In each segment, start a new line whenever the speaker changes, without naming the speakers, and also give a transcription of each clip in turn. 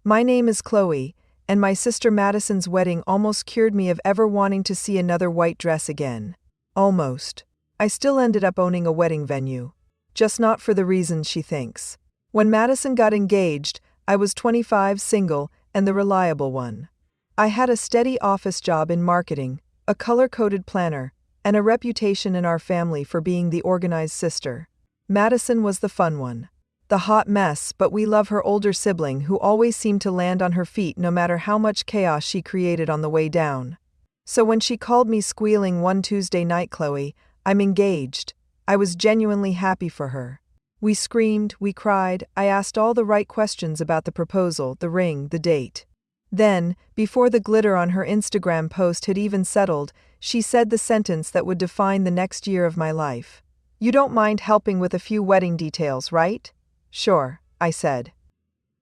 My name is Chloe, and my sister Madison's wedding almost cured me of ever wanting to see another white dress again. Almost. I still ended up owning a wedding venue. Just not for the reasons she thinks. When Madison got engaged, I was 25, single, and the reliable one. I had a steady office job in marketing, a color-coded planner, and a reputation in our family for being the organized sister. Madison was the fun one. The hot mess, but we love her older sibling who always seemed to land on her feet no matter how much chaos she created on the way down. So when she called me squealing one Tuesday night, "Chloe, I'm engaged," I was genuinely happy for her. We screamed, we cried, I asked all the right questions about the proposal, the ring, the date. Then, before the glitter on her Instagram post had even settled, she said the sentence that would define the next year of my life. "You don't mind helping with a few wedding details, right?" "Sure," I said.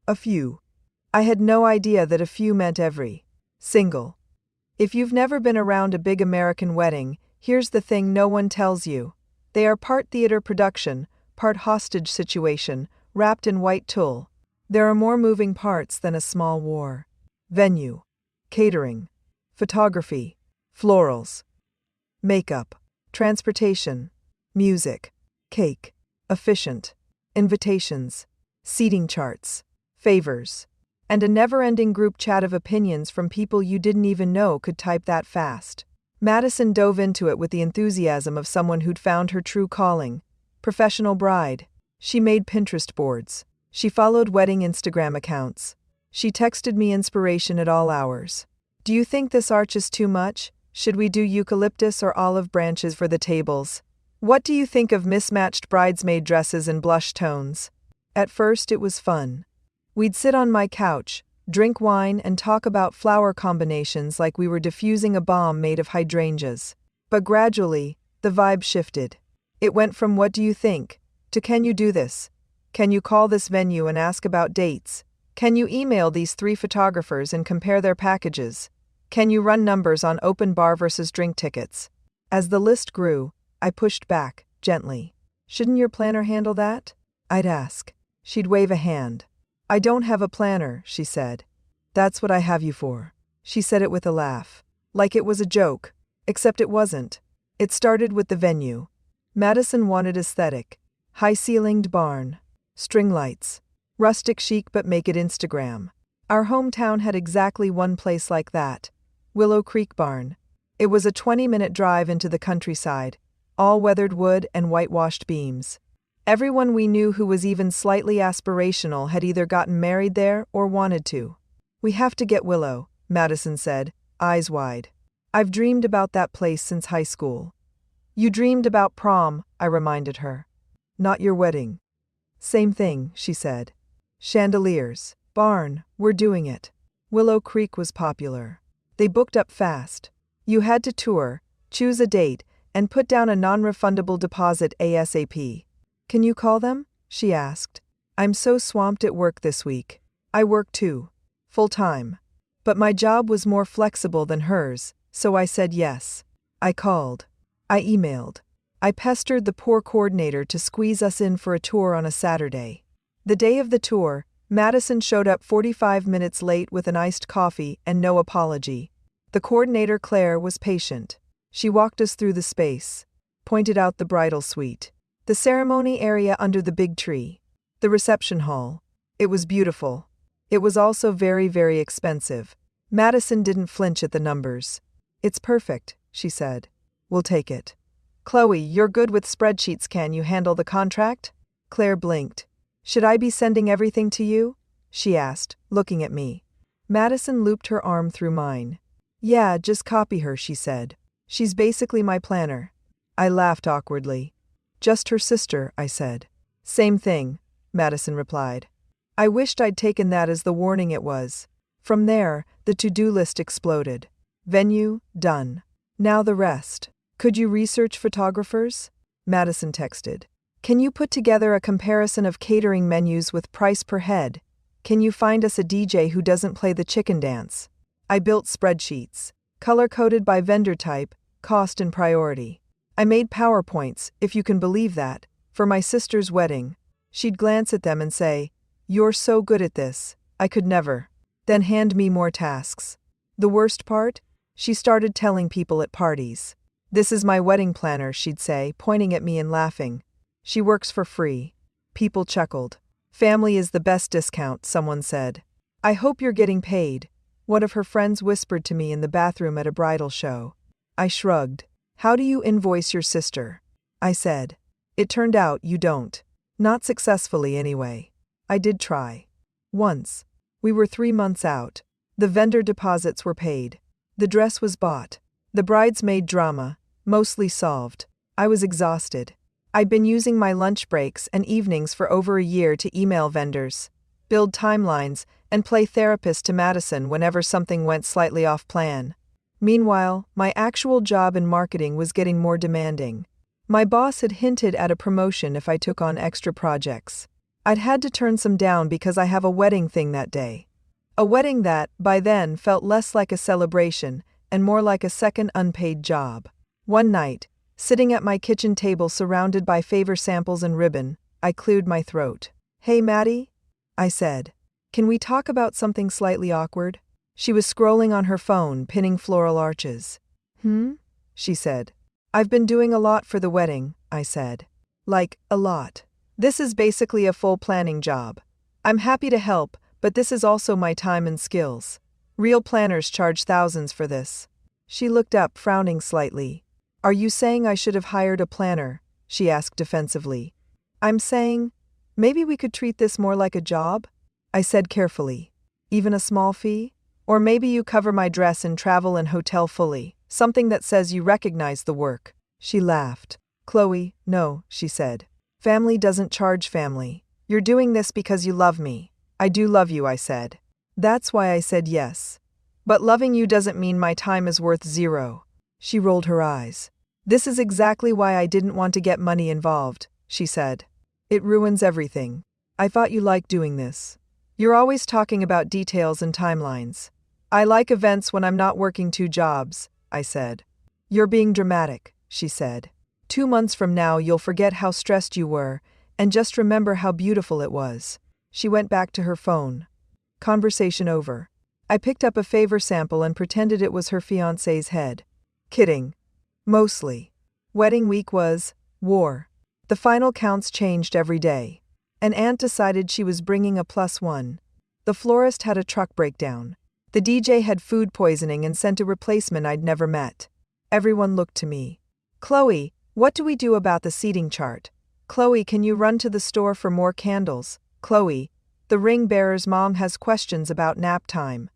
A few. I had no idea that a few meant every single. If you've never been around a big American wedding, here's the thing no one tells you. They are part theater production, part hostage situation, wrapped in white tulle. There are more moving parts than a small war. Venue. Catering. Photography. Florals. Makeup. Transportation. Music. Cake. Officiant. Invitations. Seating charts. Favors. And a never-ending group chat of opinions from people you didn't even know could type that fast. Madison dove into it with the enthusiasm of someone who'd found her true calling. Professional bride. She made Pinterest boards. She followed wedding Instagram accounts. She texted me inspiration at all hours. "Do you think this arch is too much? Should we do eucalyptus or olive branches for the tables? What do you think of mismatched bridesmaid dresses and blush tones?" At first it was fun. We'd sit on my couch, drink wine and talk about flower combinations like we were diffusing a bomb made of hydrangeas. But gradually, the vibe shifted. It went from "what do you think?" to "can you do this? Can you call this venue and ask about dates? Can you email these 3 photographers and compare their packages? Can you run numbers on open bar versus drink tickets?" As the list grew, I pushed back, gently. "Shouldn't your planner handle that?" I'd ask. She'd wave a hand. "I don't have a planner," she said. "That's what I have you for." She said it with a laugh. Like it was a joke. Except it wasn't. It started with the venue. Madison wanted aesthetic. High-ceilinged barn. String lights. Rustic chic but make it Instagram. Our hometown had exactly one place like that. Willow Creek Barn. It was a 20-minute drive into the countryside. All weathered wood and whitewashed beams. Everyone we knew who was even slightly aspirational had either gotten married there or wanted to. "We have to get Willow," Madison said, eyes wide. "I've dreamed about that place since high school." "You dreamed about prom," I reminded her. "Not your wedding." "Same thing," she said. "Chandeliers. Barn. We're doing it." Willow Creek was popular. They booked up fast. You had to tour, choose a date, and put down a non-refundable deposit ASAP. "Can you call them?" she asked. "I'm so swamped at work this week." I work too. Full-time. But my job was more flexible than hers, so I said yes. I called. I emailed. I pestered the poor coordinator to squeeze us in for a tour on a Saturday. The day of the tour, Madison showed up 45 minutes late with an iced coffee and no apology. The coordinator, Claire, was patient. She walked us through the space, pointed out the bridal suite, the ceremony area under the big tree, the reception hall. It was beautiful. It was also very, very expensive. Madison didn't flinch at the numbers. "It's perfect," she said. "We'll take it." "Chloe, you're good with spreadsheets. Can you handle the contract?" Claire blinked. "Should I be sending everything to you?" she asked, looking at me. Madison looped her arm through mine. "Yeah, just copy her," she said. "She's basically my planner." I laughed awkwardly. "Just her sister," I said. "Same thing," Madison replied. I wished I'd taken that as the warning it was. From there, the to-do list exploded. Venue, done. Now the rest. "Could you research photographers?" Madison texted. "Can you put together a comparison of catering menus with price per head? Can you find us a DJ who doesn't play the chicken dance?" I built spreadsheets, color-coded by vendor type, cost and priority. I made PowerPoints, if you can believe that, for my sister's wedding. She'd glance at them and say, "You're so good at this." I could never. then hand me more tasks. The worst part? She started telling people at parties. "This is my wedding planner," she'd say, pointing at me and laughing. "She works for free." People chuckled. "Family is the best discount," someone said. "I hope you're getting paid," one of her friends whispered to me in the bathroom at a bridal show. I shrugged. "How do you invoice your sister?" I said. "It turned out you don't. Not successfully, anyway." I did try. Once. We were 3 months out. The vendor deposits were paid. The dress was bought. The bridesmaid drama, mostly solved. I was exhausted. I'd been using my lunch breaks and evenings for over a year to email vendors, build timelines, and play therapist to Madison whenever something went slightly off plan. Meanwhile, my actual job in marketing was getting more demanding. My boss had hinted at a promotion if I took on extra projects. I'd had to turn some down because I have a wedding thing that day. A wedding that, by then, felt less like a celebration and more like a second unpaid job. One night, sitting at my kitchen table surrounded by favor samples and ribbon, I cleared my throat. "Hey, Maddie?" I said. "Can we talk about something slightly awkward?" She was scrolling on her phone, pinning floral arches. She said. "I've been doing a lot for the wedding," I said. "Like, a lot. This is basically a full planning job. I'm happy to help, but this is also my time and skills. Real planners charge thousands for this." She looked up, frowning slightly. "Are you saying I should have hired a planner?" she asked defensively. "I'm saying, maybe we could treat this more like a job?" I said carefully. "Even a small fee? Or maybe you cover my dress and travel and hotel fully, something that says you recognize the work." She laughed. "Chloe, no," she said. "Family doesn't charge family. You're doing this because you love me." "I do love you," I said. "That's why I said yes. But loving you doesn't mean my time is worth zero." She rolled her eyes. "This is exactly why I didn't want to get money involved," she said. "It ruins everything. I thought you liked doing this. You're always talking about details and timelines." "I like events when I'm not working 2 jobs," I said. "You're being dramatic," she said. 2 months from now you'll forget how stressed you were, and just remember how beautiful it was." She went back to her phone. Conversation over. I picked up a favor sample and pretended it was her fiancé's head. Kidding. Mostly. Wedding week was war. The final counts changed every day. An aunt decided she was bringing a +1. The florist had a truck breakdown. The DJ had food poisoning and sent a replacement I'd never met. Everyone looked to me. "Chloe, what do we do about the seating chart? Chloe, can you run to the store for more candles? Chloe, the ring bearer's mom has questions about nap time."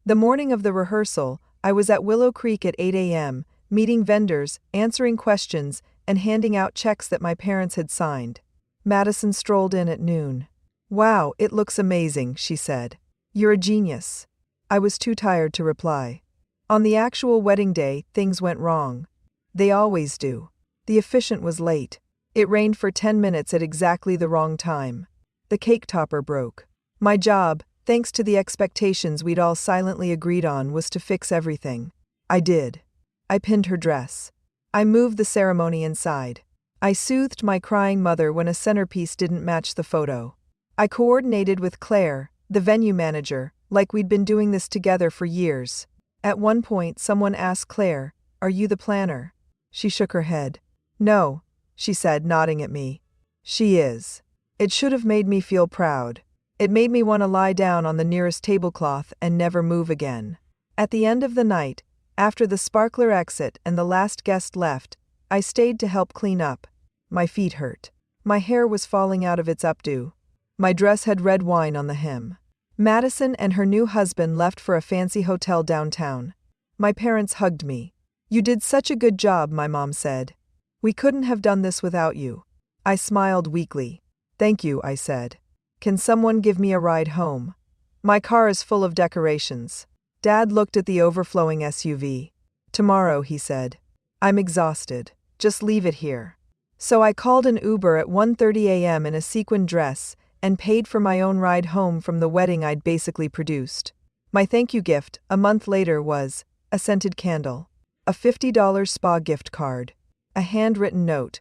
The morning of the rehearsal, I was at Willow Creek at 8 a.m., meeting vendors, answering questions, and handing out checks that my parents had signed. Madison strolled in at noon. "Wow, it looks amazing," she said. "You're a genius." I was too tired to reply. On the actual wedding day, things went wrong. They always do. The officiant was late. It rained for 10 minutes at exactly the wrong time. The cake topper broke. My job, thanks to the expectations we'd all silently agreed on, was to fix everything. I did. I pinned her dress. I moved the ceremony inside. I soothed my crying mother when a centerpiece didn't match the photo. I coordinated with Claire, the venue manager, like we'd been doing this together for years. At one point, someone asked Claire, "Are you the planner?" She shook her head. "No," she said, nodding at me. "She is." It should have made me feel proud. It made me want to lie down on the nearest tablecloth and never move again. At the end of the night, after the sparkler exit and the last guest left, I stayed to help clean up. My feet hurt. My hair was falling out of its updo. My dress had red wine on the hem. Madison and her new husband left for a fancy hotel downtown. My parents hugged me. "You did such a good job," my mom said. "We couldn't have done this without you." I smiled weakly. "Thank you," I said. "Can someone give me a ride home? My car is full of decorations." Dad looked at the overflowing SUV. "Tomorrow," he said. "I'm exhausted. Just leave it here." So I called an Uber at 1:30 a.m. in a sequin dress and paid for my own ride home from the wedding I'd basically produced. My thank you gift, a month later, was a scented candle, a $50 spa gift card, a handwritten note.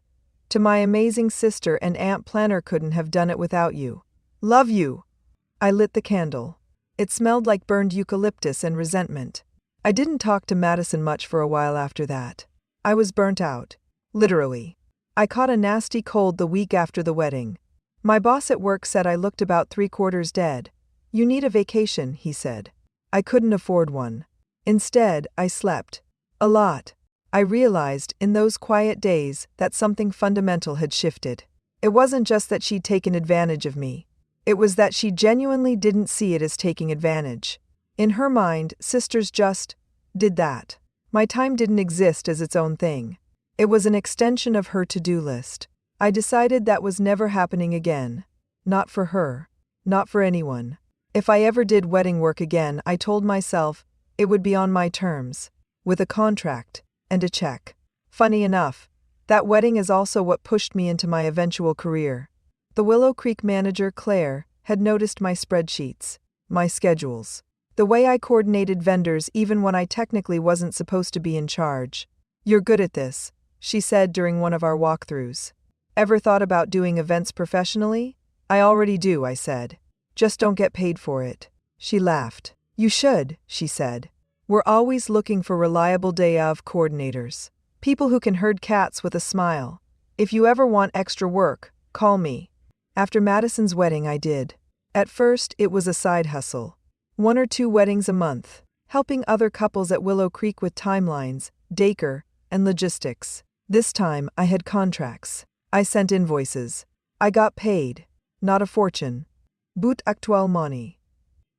"To my amazing sister and aunt planner, couldn't have done it without you. Love you." I lit the candle. It smelled like burned eucalyptus and resentment. I didn't talk to Madison much for a while after that. I was burnt out. Literally. I caught a nasty cold the week after the wedding. My boss at work said I looked about 3/4 dead. "You need a vacation," he said. I couldn't afford one. Instead, I slept. A lot. I realized, in those quiet days, that something fundamental had shifted. It wasn't just that she'd taken advantage of me. It was that she genuinely didn't see it as taking advantage. In her mind, sisters just did that. My time didn't exist as its own thing. It was an extension of her to-do list. I decided that was never happening again. Not for her. Not for anyone. If I ever did wedding work again, I told myself, it would be on my terms, with a contract and a check. Funny enough, that wedding is also what pushed me into my eventual career. The Willow Creek manager, Claire, had noticed my spreadsheets, my schedules, the way I coordinated vendors even when I technically wasn't supposed to be in charge. "You're good at this," she said during one of our walkthroughs. "Ever thought about doing events professionally?" "I already do," I said. "Just don't get paid for it." She laughed. "You should," she said. "We're always looking for reliable day of coordinators. People who can herd cats with a smile. If you ever want extra work, call me." After Madison's wedding, I did. At first, it was a side hustle. 1 or 2 weddings a month, helping other couples at Willow Creek with timelines, decor, and logistics. This time, I had contracts. I sent invoices. I got paid. Not a fortune. But actuellement.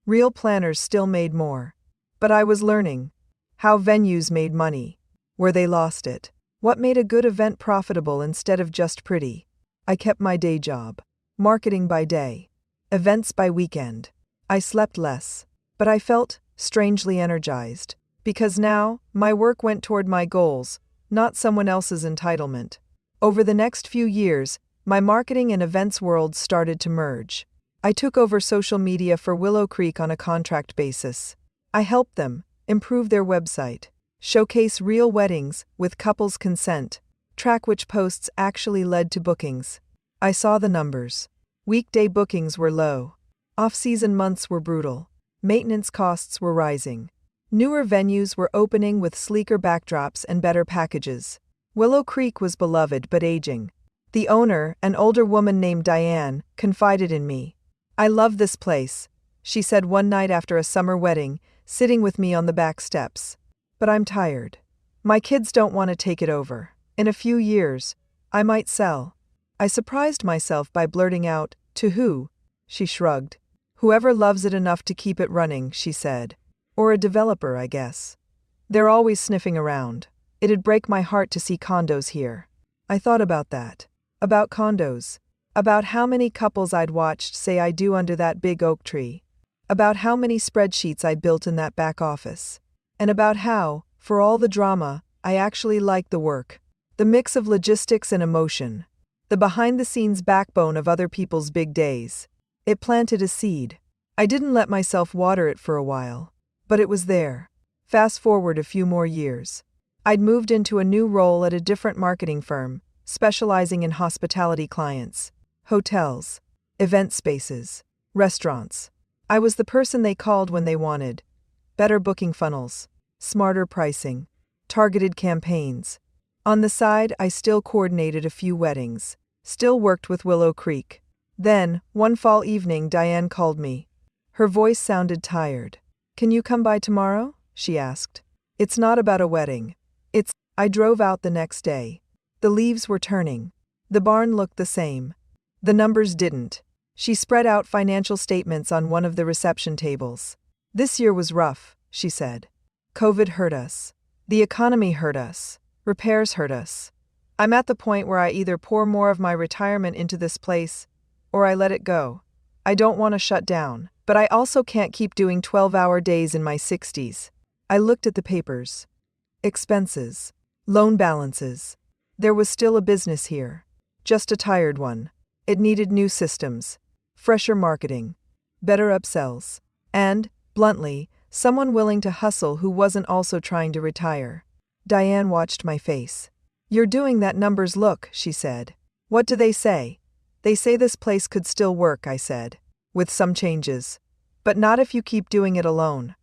Real planners still made more. But I was learning how venues made money, where they lost it, what made a good event profitable instead of just pretty. I kept my day job. Marketing by day. Events by weekend. I slept less. But I felt strangely energized. Because now, my work went toward my goals, not someone else's entitlement. Over the next few years, my marketing and events worlds started to merge. I took over social media for Willow Creek on a contract basis. I helped them improve their website, showcase real weddings with couples' consent, track which posts actually led to bookings. I saw the numbers. Weekday bookings were low. Off-season months were brutal. Maintenance costs were rising. Newer venues were opening with sleeker backdrops and better packages. Willow Creek was beloved but aging. The owner, an older woman named Diane, confided in me. "I love this place," she said one night after a summer wedding, sitting with me on the back steps. "But I'm tired. My kids don't want to take it over. In a few years, I might sell." I surprised myself by blurting out, "To who?" She shrugged. "Whoever loves it enough to keep it running," she said. "Or a developer, I guess. They're always sniffing around. It'd break my heart to see condos here." I thought about that. About condos. About how many couples I'd watched say I do under that big oak tree. About how many spreadsheets I built in that back office. And about how, for all the drama, I actually liked the work. The mix of logistics and emotion. The behind-the-scenes backbone of other people's big days. It planted a seed. I didn't let myself water it for a while. But it was there. Fast forward a few more years. I'd moved into a new role at a different marketing firm, specializing in hospitality clients, hotels, event spaces, restaurants. I was the person they called when they wanted better booking funnels, smarter pricing, targeted campaigns. On the side, I still coordinated a few weddings, still worked with Willow Creek. Then, one fall evening, Diane called me. Her voice sounded tired. "Can you come by tomorrow?" she asked. "It's not about a wedding. I drove out the next day. The leaves were turning. The barn looked the same. The numbers didn't. She spread out financial statements on one of the reception tables. "This year was rough," she said. "COVID hurt us. The economy hurt us. Repairs hurt us. I'm at the point where I either pour more of my retirement into this place, or I let it go. I don't want to shut down, but I also can't keep doing 12-hour days in my 60s. I looked at the papers. Expenses. Loan balances. There was still a business here. Just a tired one. It needed new systems. Fresher marketing. Better upsells. And, bluntly, someone willing to hustle who wasn't also trying to retire. Diane watched my face. "You're doing that numbers look," she said. "What do they say?" "They say this place could still work," I said. "With some changes." But not if you keep doing it alone.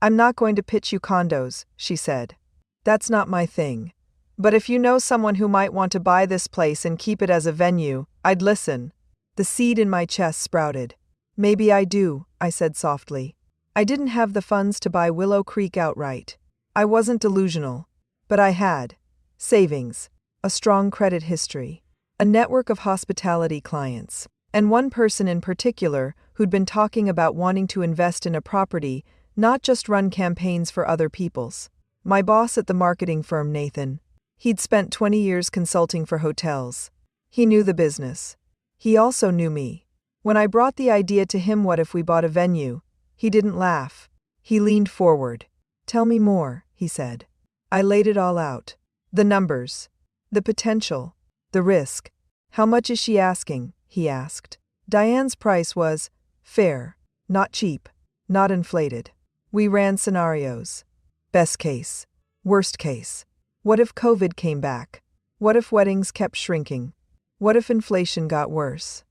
I'm not going to pitch you condos, she said. That's not my thing. But if you know someone who might want to buy this place and keep it as a venue, I'd listen. The seed in my chest sprouted. Maybe I do, I said softly. I didn't have the funds to buy Willow Creek outright. I wasn't delusional. But I had savings, a strong credit history, a network of hospitality clients, and one person in particular who'd been talking about wanting to invest in a property, not just run campaigns for other people's. My boss at the marketing firm, Nathan. He'd spent 20 years consulting for hotels. He knew the business. He also knew me. When I brought the idea to him, what if we bought a venue, he didn't laugh. He leaned forward. Tell me more, he said. I laid it all out. The numbers. The potential. The risk. How much is she asking? He asked. Diane's price was fair, not cheap, not inflated. We ran scenarios. Best case. Worst case. What if COVID came back? What if weddings kept shrinking? What if inflation got worse?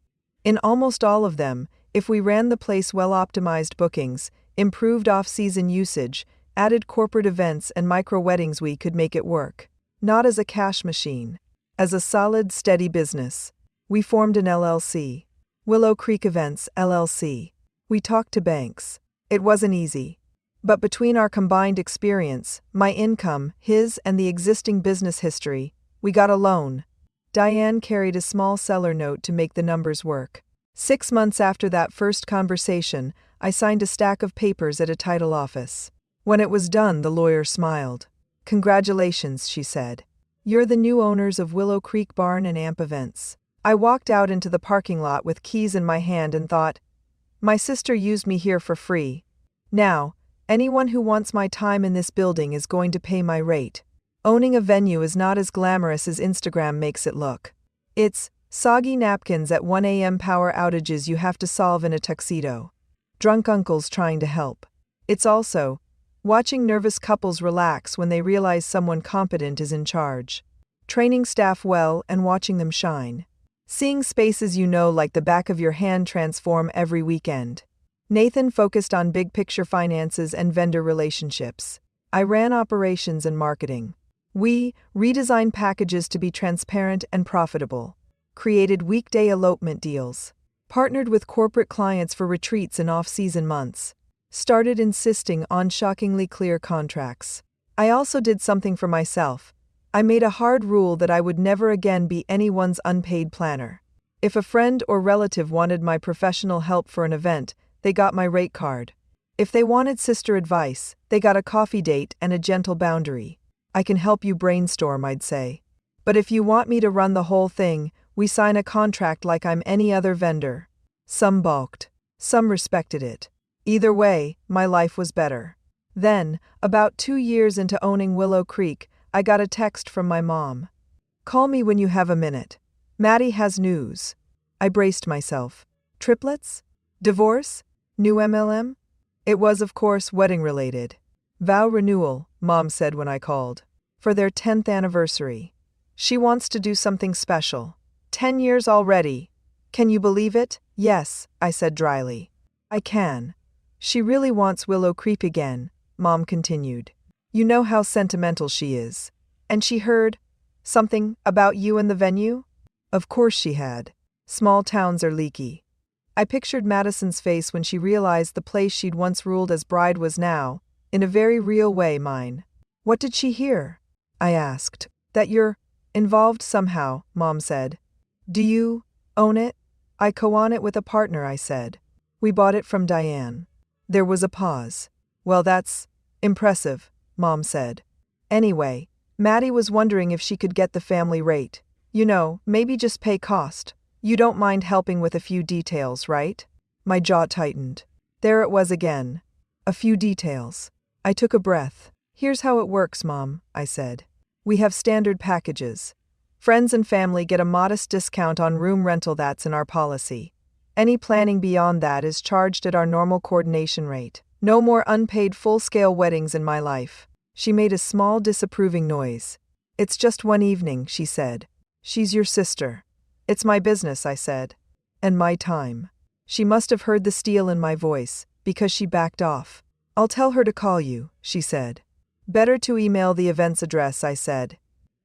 In almost all of them, if we ran the place well-optimized bookings, improved off-season usage, added corporate events and micro-weddings, we could make it work. Not as a cash machine. As a solid, steady business. We formed an LLC. Willow Creek Events, LLC. We talked to banks. It wasn't easy. But between our combined experience, my income, his, and the existing business history, we got a loan. Diane carried a small seller note to make the numbers work. 6 months after that first conversation, I signed a stack of papers at a title office. When it was done, the lawyer smiled. Congratulations, she said. You're the new owners of Willow Creek Barn and Amp Events. I walked out into the parking lot with keys in my hand and thought, my sister used me here for free. Now, anyone who wants my time in this building is going to pay my rate. Owning a venue is not as glamorous as Instagram makes it look. It's soggy napkins at 1 a.m. power outages you have to solve in a tuxedo. Drunk uncles trying to help. It's also watching nervous couples relax when they realize someone competent is in charge. Training staff well and watching them shine. Seeing spaces you know like the back of your hand transform every weekend. Nathan focused on big-picture finances and vendor relationships. I ran operations and marketing. We redesigned packages to be transparent and profitable. Created weekday elopement deals. Partnered with corporate clients for retreats in off-season months. Started insisting on shockingly clear contracts. I also did something for myself. I made a hard rule that I would never again be anyone's unpaid planner. If a friend or relative wanted my professional help for an event, they got my rate card. If they wanted sister advice, they got a coffee date and a gentle boundary. I can help you brainstorm, I'd say. But if you want me to run the whole thing, we sign a contract like I'm any other vendor. Some balked. Some respected it. Either way, my life was better. Then, about 2 years into owning Willow Creek, I got a text from my mom. Call me when you have a minute. Maddie has news. I braced myself. Triplets? Divorce? New MLM? It was, of course, wedding-related. Vow renewal, Mom said when I called. For their 10th anniversary. She wants to do something special. 10 years already. Can you believe it? Yes, I said dryly. I can. She really wants Willow Creek again, Mom continued. You know how sentimental she is. And she heard something about you and the venue? Of course she had. Small towns are leaky. I pictured Madison's face when she realized the place she'd once ruled as bride was now, in a very real way, mine. What did she hear? I asked. That you're involved somehow, Mom said. Do you own it? I co-own it with a partner, I said. We bought it from Diane. There was a pause. Well, that's impressive, Mom said. Anyway, Maddie was wondering if she could get the family rate. You know, maybe just pay cost. You don't mind helping with a few details, right? My jaw tightened. There it was again. A few details. I took a breath. Here's how it works, Mom, I said. We have standard packages. Friends and family get a modest discount on room rental. That's in our policy. Any planning beyond that is charged at our normal coordination rate. No more unpaid full-scale weddings in my life. She made a small disapproving noise. It's just one evening, she said. She's your sister. It's my business, I said. And my time. She must have heard the steel in my voice, because she backed off. I'll tell her to call you, she said. Better to email the event's address, I said.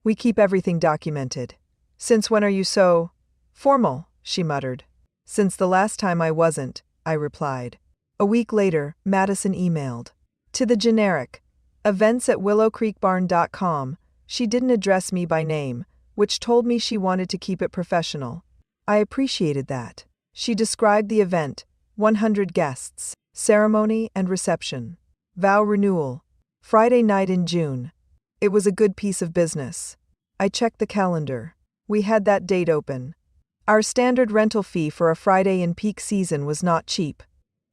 We keep everything documented. Since when are you so formal? She muttered. Since the last time I wasn't, I replied. A week later, Madison emailed. To the generic events@willowcreekbarn.com, she didn't address me by name, which told me she wanted to keep it professional. I appreciated that. She described the event, 100 guests, ceremony and reception, vow renewal, Friday night in June. It was a good piece of business. I checked the calendar. We had that date open. Our standard rental fee for a Friday in peak season was not cheap.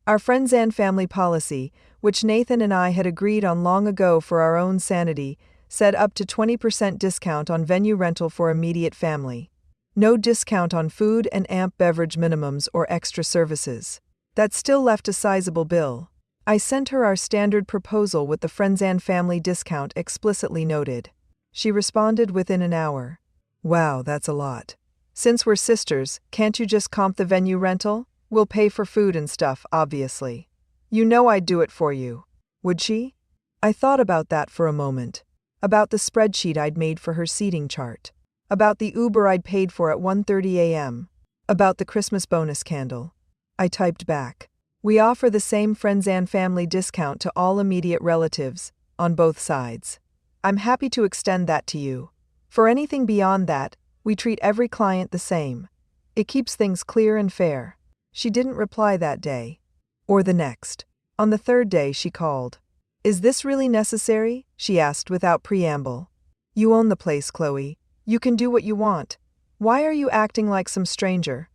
Our friends and family policy, which Nathan and I had agreed on long ago for our own sanity, said up to 20% discount on venue rental for immediate family. No discount on food and amp beverage minimums or extra services. That still left a sizable bill. I sent her our standard proposal with the friends and family discount explicitly noted. She responded within an hour. Wow, that's a lot. Since we're sisters, can't you just comp the venue rental? We'll pay for food and stuff, obviously. You know I'd do it for you. Would she? I thought about that for a moment. About the spreadsheet I'd made for her seating chart. About the Uber I'd paid for at 1:30 a.m. About the Christmas bonus candle. I typed back. We offer the same friends and family discount to all immediate relatives, on both sides. I'm happy to extend that to you. For anything beyond that, we treat every client the same. It keeps things clear and fair. She didn't reply that day. Or the next. On the third day she called. Is this really necessary? She asked without preamble. You own the place, Chloe. You can do what you want. Why are you acting like some stranger?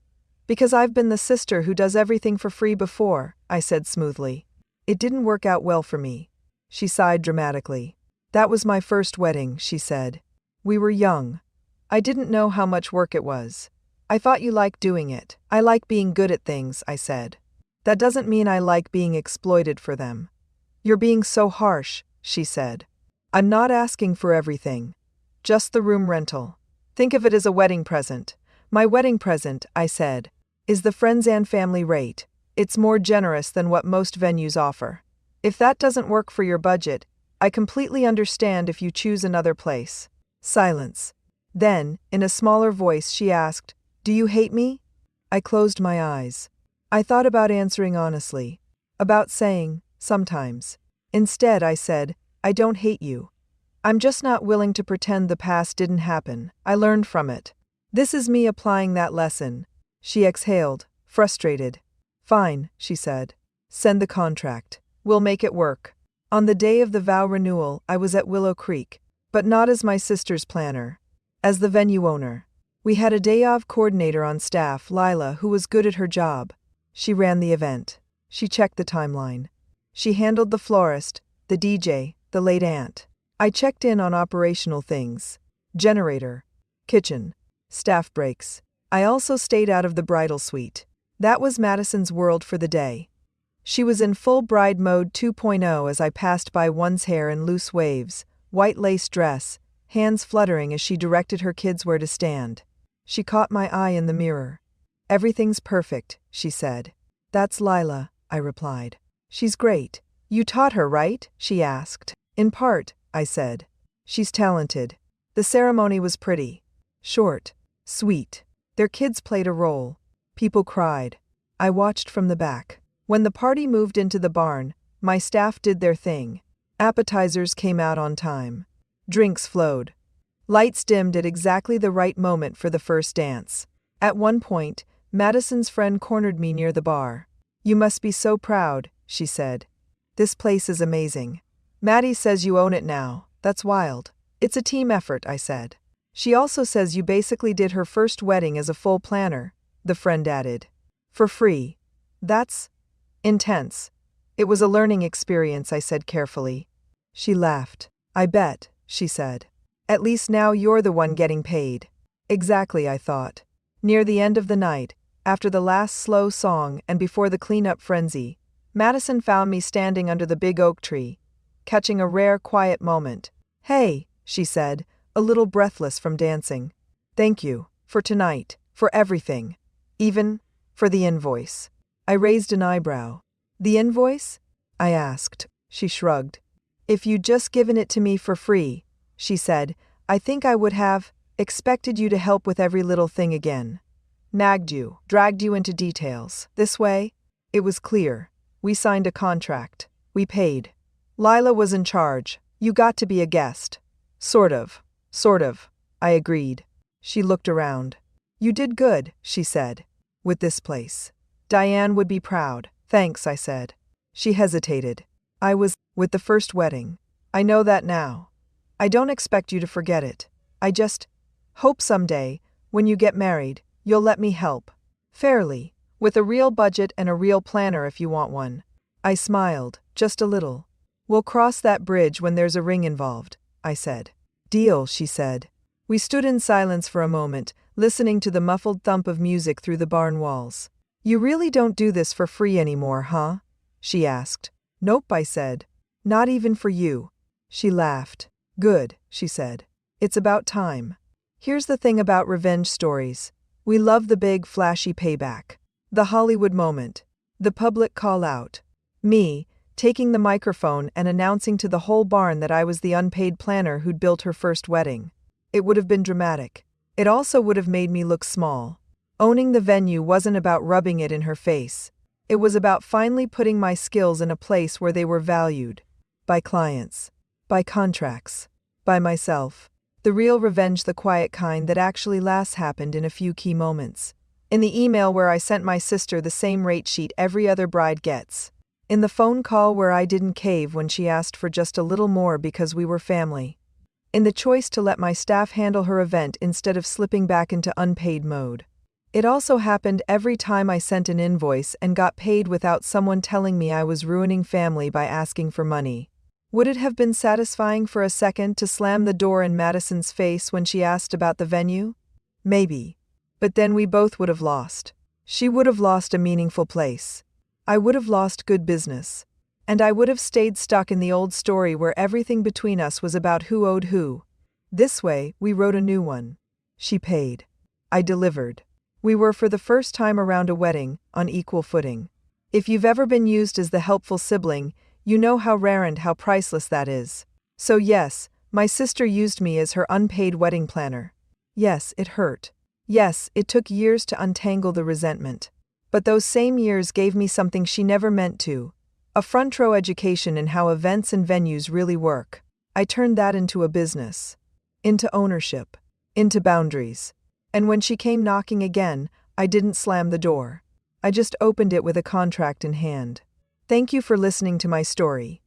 Because I've been the sister who does everything for free before, I said smoothly. It didn't work out well for me. She sighed dramatically. That was my first wedding, she said. We were young. I didn't know how much work it was. I thought you liked doing it. I like being good at things, I said. That doesn't mean I like being exploited for them. You're being so harsh, she said. I'm not asking for everything. Just the room rental. Think of it as a wedding present. My wedding present, I said, is the friends and family rate. It's more generous than what most venues offer. If that doesn't work for your budget, I completely understand if you choose another place. Silence. Then, in a smaller voice, she asked, Do you hate me? I closed my eyes. I thought about answering honestly. About saying, sometimes. Instead, I said, I don't hate you. I'm just not willing to pretend the past didn't happen. I learned from it. This is me applying that lesson. She exhaled, frustrated. Fine, she said. Send the contract. We'll make it work. On the day of the vow renewal, I was at Willow Creek, but not as my sister's planner. As the venue owner. We had a day of coordinator on staff, Lila, who was good at her job. She ran the event. She checked the timeline. She handled the florist, the DJ, the late aunt. I checked in on operational things. Generator. Kitchen. Staff breaks. I also stayed out of the bridal suite. That was Madison's world for the day. She was in full bride mode 2.0 as I passed by one's hair in loose waves, white lace dress, hands fluttering as she directed her kids where to stand. She caught my eye in the mirror. Everything's perfect, she said. That's Lila, I replied. She's great. You taught her, right? She asked. In part, I said. She's talented. The ceremony was pretty. Short. Sweet. Their kids played a role. People cried. I watched from the back. When the party moved into the barn, my staff did their thing. Appetizers came out on time. Drinks flowed. Lights dimmed at exactly the right moment for the first dance. At one point, Madison's friend cornered me near the bar. You must be so proud, she said. This place is amazing. Maddie says you own it now. That's wild. It's a team effort, I said. She also says you basically did her first wedding as a full planner, the friend added. For free. That's intense. It was a learning experience, I said carefully. She laughed. I bet, she said. At least now you're the one getting paid. Exactly, I thought. Near the end of the night, after the last slow song and before the cleanup frenzy, Madison found me standing under the big oak tree, catching a rare quiet moment. Hey, she said, a little breathless from dancing. Thank you, for tonight, for everything. Even, for the invoice. I raised an eyebrow. The invoice? I asked. She shrugged. If you'd just given it to me for free, she said, I think I would have expected you to help with every little thing again. Nagged you, dragged you into details. This way? It was clear. We signed a contract. We paid. Lila was in charge. You got to be a guest. Sort of. I agreed. She looked around. You did good, she said. With this place. Diane would be proud. Thanks, I said. She hesitated. I was with the first wedding. I know that now. I don't expect you to forget it. I just hope someday, when you get married, you'll let me help. Fairly. With a real budget and a real planner if you want one. I smiled, just a little. We'll cross that bridge when there's a ring involved, I said. Deal, she said. We stood in silence for a moment, listening to the muffled thump of music through the barn walls. You really don't do this for free anymore, huh? She asked. Nope, I said. Not even for you. She laughed. Good, she said. It's about time. Here's the thing about revenge stories. We love the big, flashy payback. The Hollywood moment. The public call out. Me, taking the microphone and announcing to the whole barn that I was the unpaid planner who'd built her first wedding. It would have been dramatic. It also would have made me look small. Owning the venue wasn't about rubbing it in her face. It was about finally putting my skills in a place where they were valued. By clients. By contracts. By myself. The real revenge, the quiet kind that actually lasts, happened in a few key moments. In the email where I sent my sister the same rate sheet every other bride gets. In the phone call where I didn't cave when she asked for just a little more because we were family. In the choice to let my staff handle her event instead of slipping back into unpaid mode. It also happened every time I sent an invoice and got paid without someone telling me I was ruining family by asking for money. Would it have been satisfying for a second to slam the door in Madison's face when she asked about the venue? Maybe. But then we both would have lost. She would have lost a meaningful place. I would have lost good business. And I would have stayed stuck in the old story where everything between us was about who owed who. This way, we wrote a new one. She paid. I delivered. We were, for the first time around a wedding, on equal footing. If you've ever been used as the helpful sibling, you know how rare and how priceless that is. So yes, my sister used me as her unpaid wedding planner. Yes, it hurt. Yes, it took years to untangle the resentment. But those same years gave me something she never meant to. A front-row education in how events and venues really work. I turned that into a business. Into ownership. Into boundaries. And when she came knocking again, I didn't slam the door. I just opened it with a contract in hand. Thank you for listening to my story.